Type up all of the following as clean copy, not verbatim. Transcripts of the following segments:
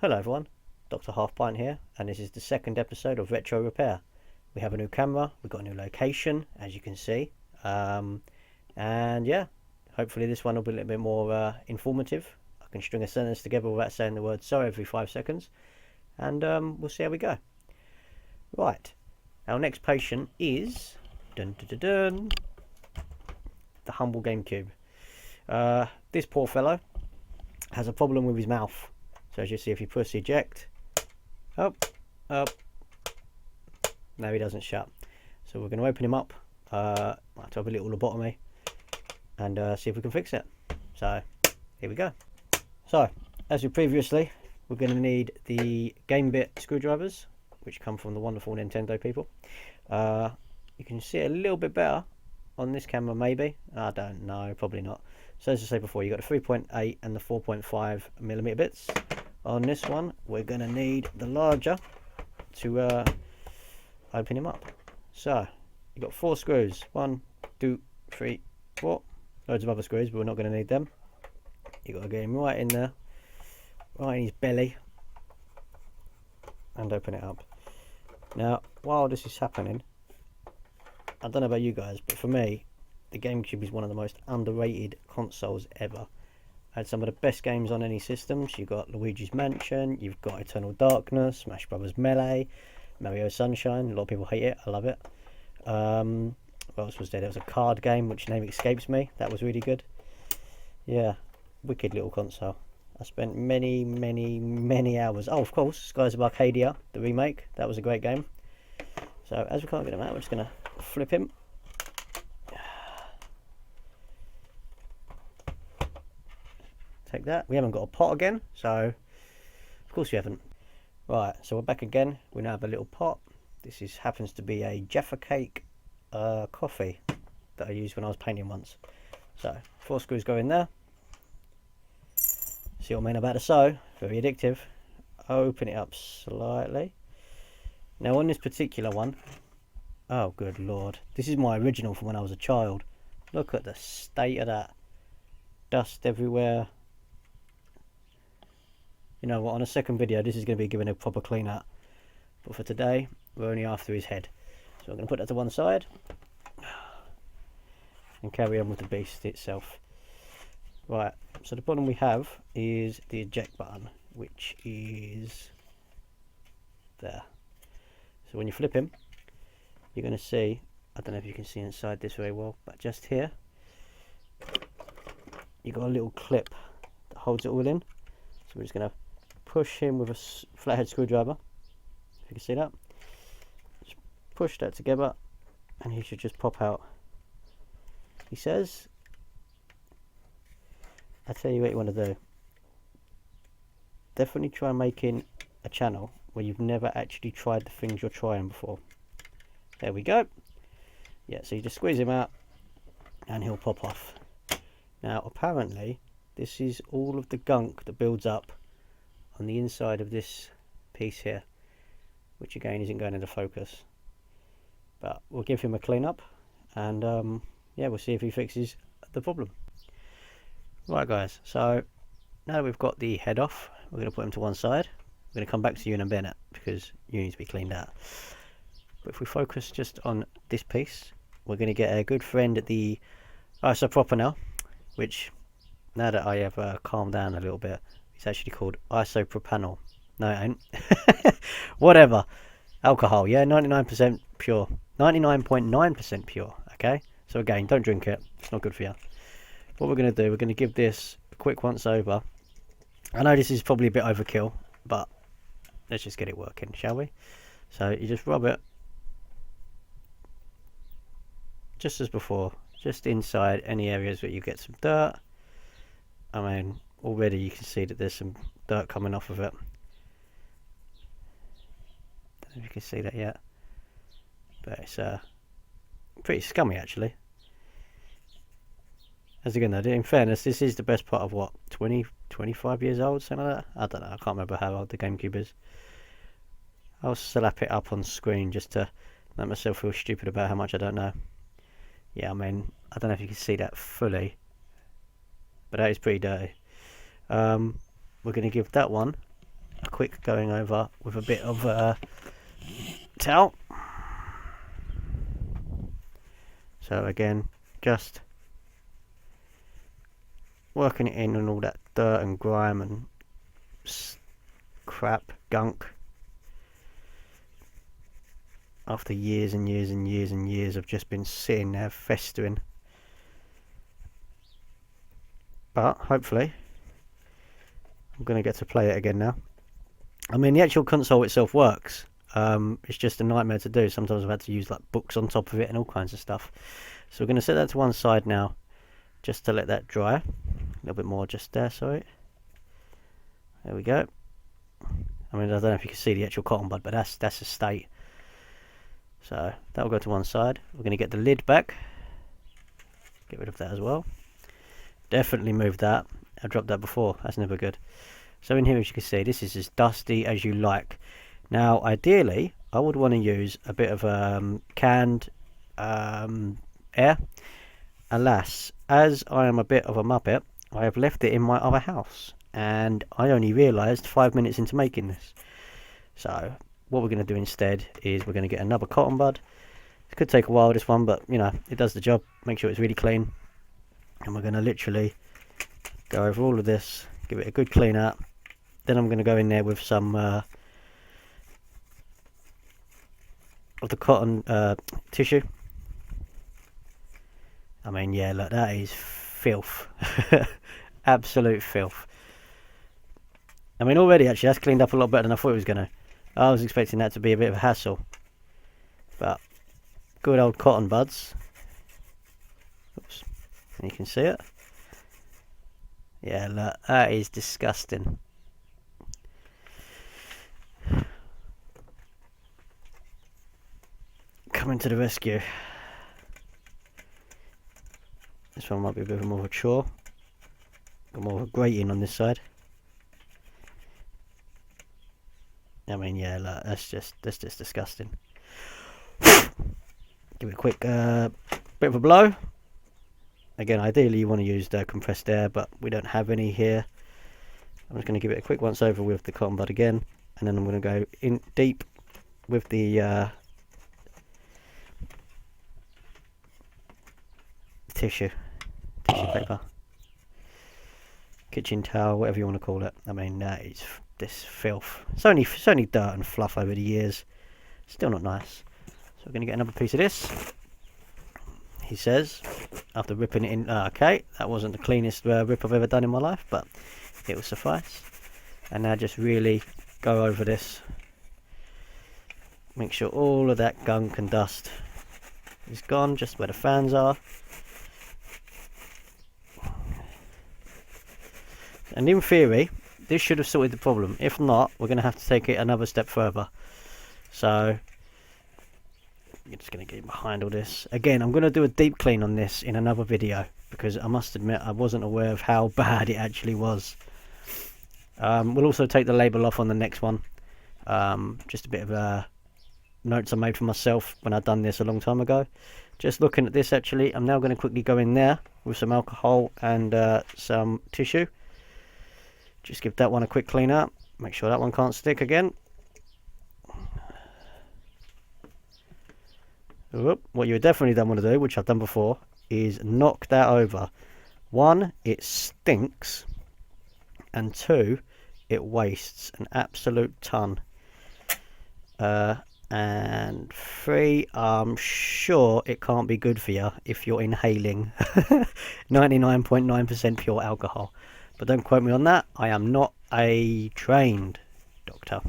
Hello everyone, Dr. Halfpintt here, and this is the second episode of Retro Repair. We have a new camera, we've got a new location, as you can see, and yeah, hopefully this one will be a little bit more informative. I can string a sentence together without saying the word sorry every 5 seconds, and we'll see how we go. Right, our next patient is the humble Gamecube. This poor fellow has a problem with his mouth. So as you see, if you press eject, up, no, he doesn't shut. So we're going to open him up, to have a little lobotomy, and see if we can fix it. So here we go. So as we previously, we're going to need the Gamebit screwdrivers, which come from the wonderful Nintendo people. You can see it a little bit better on this camera, maybe. I don't know, probably not. So as I said before, you got the 3.8 and the 4.5mm bits. On this one, we're going to need the larger to open him up. So you've got 4 screws. 1, 2, 3, 4. Loads of other screws, but we're not going to need them. You've got to get him right in there, right in his belly, and open it up. Now, while this is happening, I don't know about you guys, but for me, the GameCube is one of the most underrated consoles ever. Had some of the best games on any systems. You've got Luigi's Mansion, you've got Eternal Darkness, Smash Brothers Melee, Mario Sunshine. A lot of people hate it, I love it. What else was there? There was a card game, which name escapes me. That was really good. Yeah, wicked little console. I spent many hours. Oh, of course, Skies of Arcadia, the remake. That was a great game. So as we can't get him out, we're just going to flip him. Take that. We haven't got a pot again, so of course we haven't. Right, so we're back again. We now have a little pot. This happens to be a Jaffa Cake coffee that I used when I was painting once. So 4 screws go in there. See what I mean about the sew? Very addictive. Open it up slightly. Now on this particular one, oh good lord, this is my original from when I was a child. Look at the state of that. Dust everywhere. You know what, on a second video this is going to be given a proper clean out, but for today we're only after his head. So I'm going to put that to one side and carry on with the beast itself. Right, so the bottom we have is the eject button, which is there. So when you flip him, you're going to see, I don't know if you can see inside this very well, but just here you've got a little clip that holds it all in. So we're just going to push him with a flathead screwdriver, if you can see that. Just push that together and he should just pop out. He says, I tell you what you want to do, definitely try making a channel where you've never actually tried the things you're trying before. There we go. Yeah, so you just squeeze him out and he'll pop off. Now apparently this is all of the gunk that builds up on the inside of this piece here, which again isn't going into focus, but we'll give him a clean up and yeah, we'll see if he fixes the problem. Right guys, so now that we've got the head off, we're going to put him to one side. We're going to come back to you in a minute because you need to be cleaned out. But if we focus just on this piece, we're going to get a good friend at the isopropyl now, which now that I have calmed down a little bit, it's actually called isopropanol. No, it ain't. Whatever. Alcohol, yeah, 99% pure. 99.9% pure, okay? So again, don't drink it. It's not good for you. What we're going to do, we're going to give this a quick once over. I know this is probably a bit overkill, but let's just get it working, shall we? So you just rub it, just as before, just inside any areas where you get some dirt. I mean, already you can see that there's some dirt coming off of it. Don't know if you can see that yet, but it's pretty scummy actually. As again though, in fairness, this is the best part of what, 25 years old, something like that? I don't know, I can't remember how old the GameCube is. I'll slap it up on screen just to make myself feel stupid about how much I don't know. Yeah, I mean, I don't know if you can see that fully, but that is pretty dirty. We're going to give that one a quick going over with a bit of towel. So again, just working it in and all that dirt and grime and crap, gunk, after years and years and years and years of just been sitting there festering. But hopefully I'm going to get to play it again now. I mean, the actual console itself works. It's just a nightmare to do. Sometimes I've had to use like books on top of it and all kinds of stuff. So we're going to set that to one side now, just to let that dry. A little bit more just there, sorry. There we go. I mean, I don't know if you can see the actual cotton bud, but that's a state. So that'll go to one side. We're going to get the lid back. Get rid of that as well. Definitely move that. I dropped that before. That's never good. So in here, as you can see, this is as dusty as you like. Now, ideally, I would want to use a bit of canned air. Alas, as I am a bit of a muppet, I have left it in my other house. And I only realised 5 minutes into making this. So what we're going to do instead is we're going to get another cotton bud. It could take a while, this one, but you know, it does the job. Make sure it's really clean. And we're going to literally go over all of this, give it a good clean out. Then I'm going to go in there with some of the cotton tissue. I mean, yeah, look, that is filth. Absolute filth. I mean, already actually that's cleaned up a lot better than I thought it was going to. I was expecting that to be a bit of a hassle. But good old cotton buds. Oops. You can see it. Yeah, look, that is disgusting. Coming to the rescue. This one might be a bit more of a chore. Got more of a grating on this side. I mean, yeah, look, that's just disgusting. Give it a quick bit of a blow. Again, ideally you want to use the compressed air, but we don't have any here. I'm just going to give it a quick once over with the cotton bud again, and then I'm going to go in deep with the tissue paper, kitchen towel, whatever you want to call it. I mean, that is this filth. It's only dirt and fluff over the years. Still not nice. So we're going to get another piece of this. He says, after ripping it in. Okay, that wasn't the cleanest rip I've ever done in my life, but it will suffice. And now just really go over this. Make sure all of that gunk and dust is gone, just where the fans are. And in theory, this should have sorted the problem. If not, we're going to have to take it another step further. So I'm just going to get behind all this. Again, I'm going to do a deep clean on this in another video, because I must admit I wasn't aware of how bad it actually was. We'll also take the label off on the next one. Just a bit of notes I made for myself when I'd done this a long time ago. Just looking at this actually, I'm now going to quickly go in there with some alcohol and some tissue. Just give that one a quick clean up. Make sure that one can't stick again. What you definitely don't want to do, which I've done before, is knock that over. 1, it stinks, and 2, it wastes an absolute ton. And 3, I'm sure it can't be good for you if you're inhaling 99.9% pure alcohol. But don't quote me on that. I am not a trained doctor.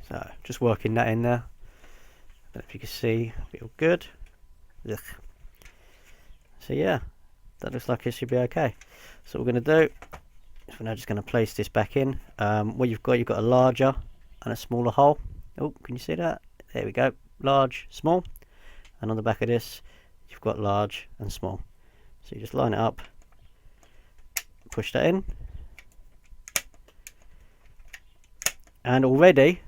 So just working that in there. I don't know if you can see, feel good. Ugh. So yeah, that looks like it should be okay. So what we're going to do is we're now just going to place this back in. What you've got a larger and a smaller hole. Oh, can you see that? There we go. Large, small. And on the back of this, you've got large and small. So you just line it up, push that in. And already,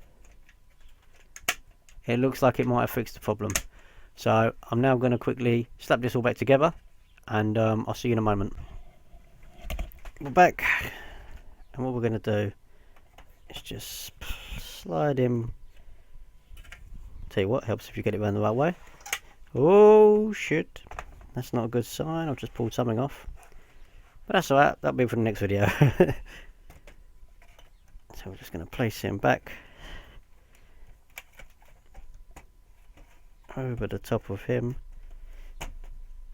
it looks like it might have fixed the problem. So I'm now going to quickly slap this all back together, and I'll see you in a moment. We're back, and what we're going to do is just slide him. Tell you what, helps if you get it around the right way. Oh shit, that's not a good sign. I've just pulled something off, but that's alright, that'll be for the next video. So we're just going to place him back over the top of him,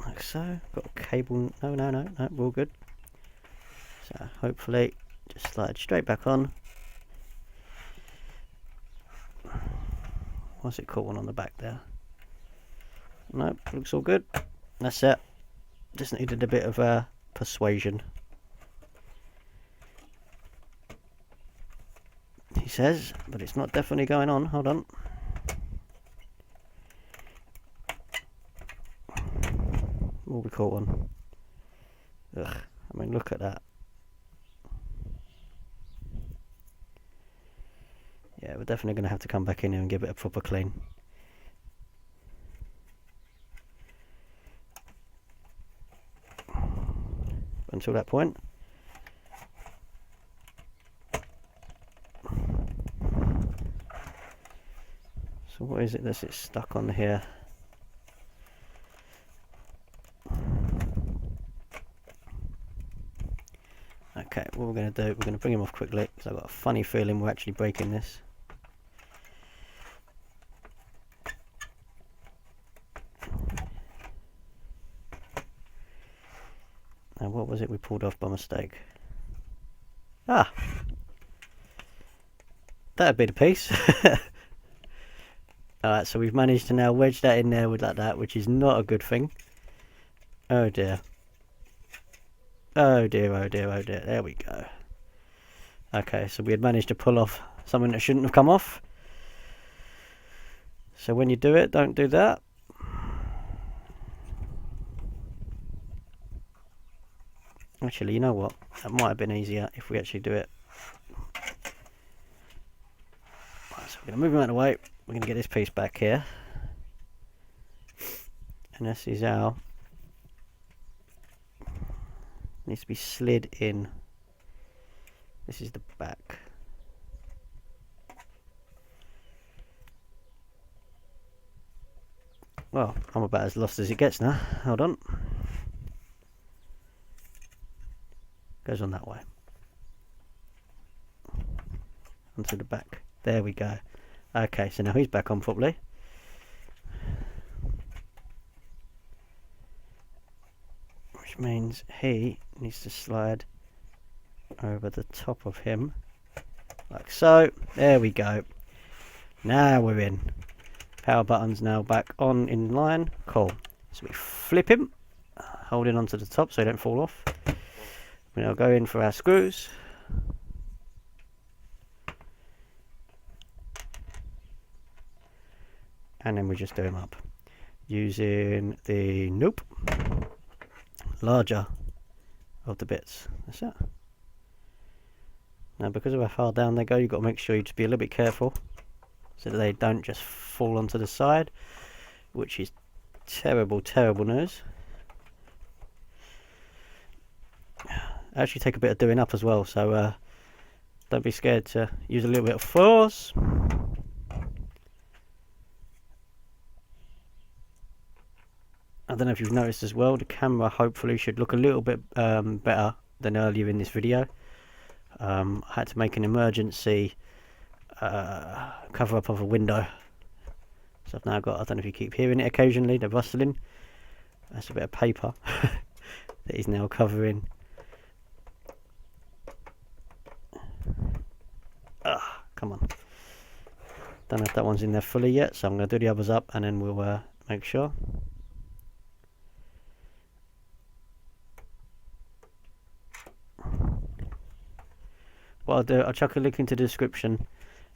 like so. Got a cable, no, we're all good. So hopefully just slide straight back on. What's it called on the back there? Nope, looks all good. That's it. Just needed a bit of persuasion. He says, but it's not definitely going on. Hold on. What we caught on? Ugh, I mean, look at that. Yeah, we're definitely going to have to come back in here and give it a proper clean. Until that point. So what is it that's stuck on here? Okay, what we're going to do, we're going to bring him off quickly, because I've got a funny feeling we're actually breaking this. Now what was it we pulled off by mistake? Ah! That'd be the piece. Alright, so we've managed to now wedge that in there with like that, which is not a good thing. Oh dear. Oh dear, oh dear, oh dear. There we go. Okay, so we had managed to pull off something that shouldn't have come off. So when you do it, don't do that. Actually, you know what? That might have been easier if we actually do it. Right, so we're going to move him out of the way. We're going to get this piece back here. And this is our... needs to be slid in. This is the back. Well, I'm about as lost as it gets now. Hold on. Goes on that way. Onto the back. There we go. Okay, so now he's back on properly. Which means he needs to slide over the top of him. Like so. There we go. Now we're in. Power button's now back on in line. Cool. So we flip him, holding onto the top so he don't fall off. We now go in for our screws. And then we just do them up using the larger of the bits. That's it. Now because of how far down they go, you've got to make sure you just be a little bit careful so that they don't just fall onto the side, which is terrible, terrible news. Actually take a bit of doing up as well, so don't be scared to use a little bit of force. I don't know if you've noticed as well, the camera hopefully should look a little bit better than earlier in this video. I had to make an emergency cover up of a window. So I've now got, I don't know if you keep hearing it occasionally, the rustling. That's a bit of paper that is now covering. Come on. Don't know if that one's in there fully yet, so I'm going to do the others up and then we'll make sure. What I'll do, I'll chuck a link into the description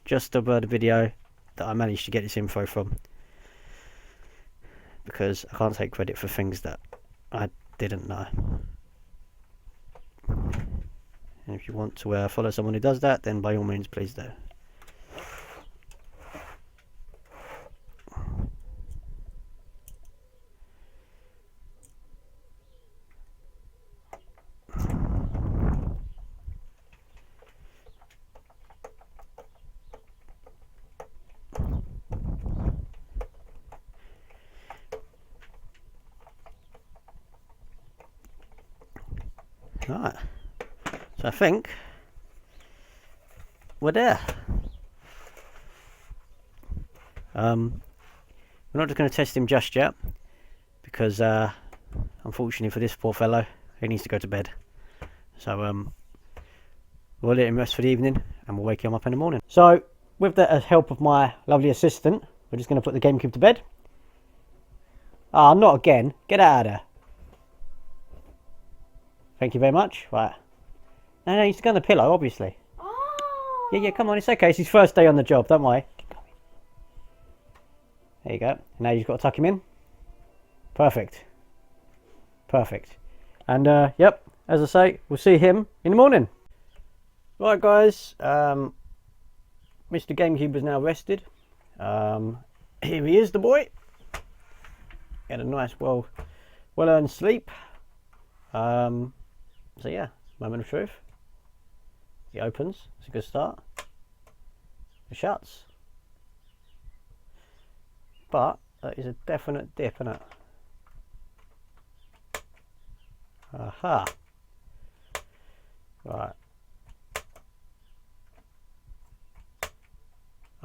just above the video that I managed to get this info from, because I can't take credit for things that I didn't know. And if you want to follow someone who does that, then by all means please do. Right, so I think we're there. We're not just going to test him just yet, because unfortunately for this poor fellow, he needs to go to bed. So we'll let him rest for the evening, and we'll wake him up in the morning. So with the help of my lovely assistant, we're just going to put the Gamecube to bed. Ah, not again. Get out of there. Thank you very much. Right. No, he's going on the pillow, obviously. Oh. Yeah, come on, it's okay. It's his first day on the job, don't worry. There you go. Now you've got to tuck him in. Perfect. Perfect. And, yep, as I say, we'll see him in the morning. Right, guys. Mr. Gamecube is now rested. Here he is, the boy. Had a nice, well-earned sleep. So, yeah, moment of truth. He opens. It's a good start. It shuts. But that is a definite dip, isn't it? Aha. Right.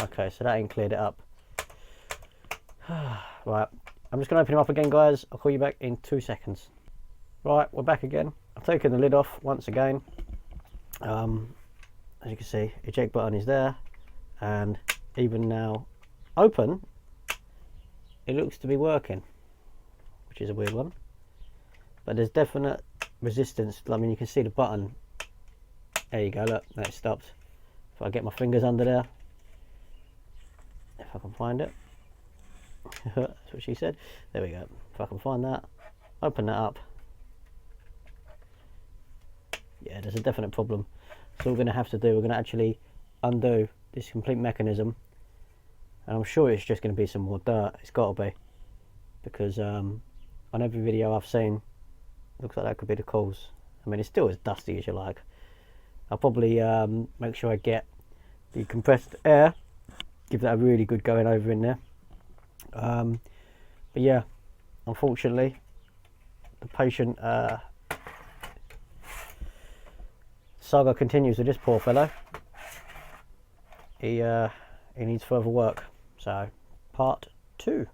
Okay, so that ain't cleared it up. Right. I'm just going to open him up again, guys. I'll call you back in 2 seconds. Right, we're back again. I've taken the lid off once again. As you can see, eject button is there, and even now open, it looks to be working, which is a weird one. But there's definite resistance. I mean, you can see the button. There you go, look, now it stopped. If I get my fingers under there, if I can find it. That's what she said. There we go. If I can find that, open that up. Yeah, there's a definite problem. So what we're going to have to do, we're going to actually undo this complete mechanism, and I'm sure it's just going to be some more dirt. It's got to be, because on every video I've seen, looks like that could be the cause. I mean, it's still as dusty as you like. I'll probably make sure I get the compressed air, give that a really good going over in there. But yeah, unfortunately, the patient saga continues with this poor fellow. He needs further work. So, part 2.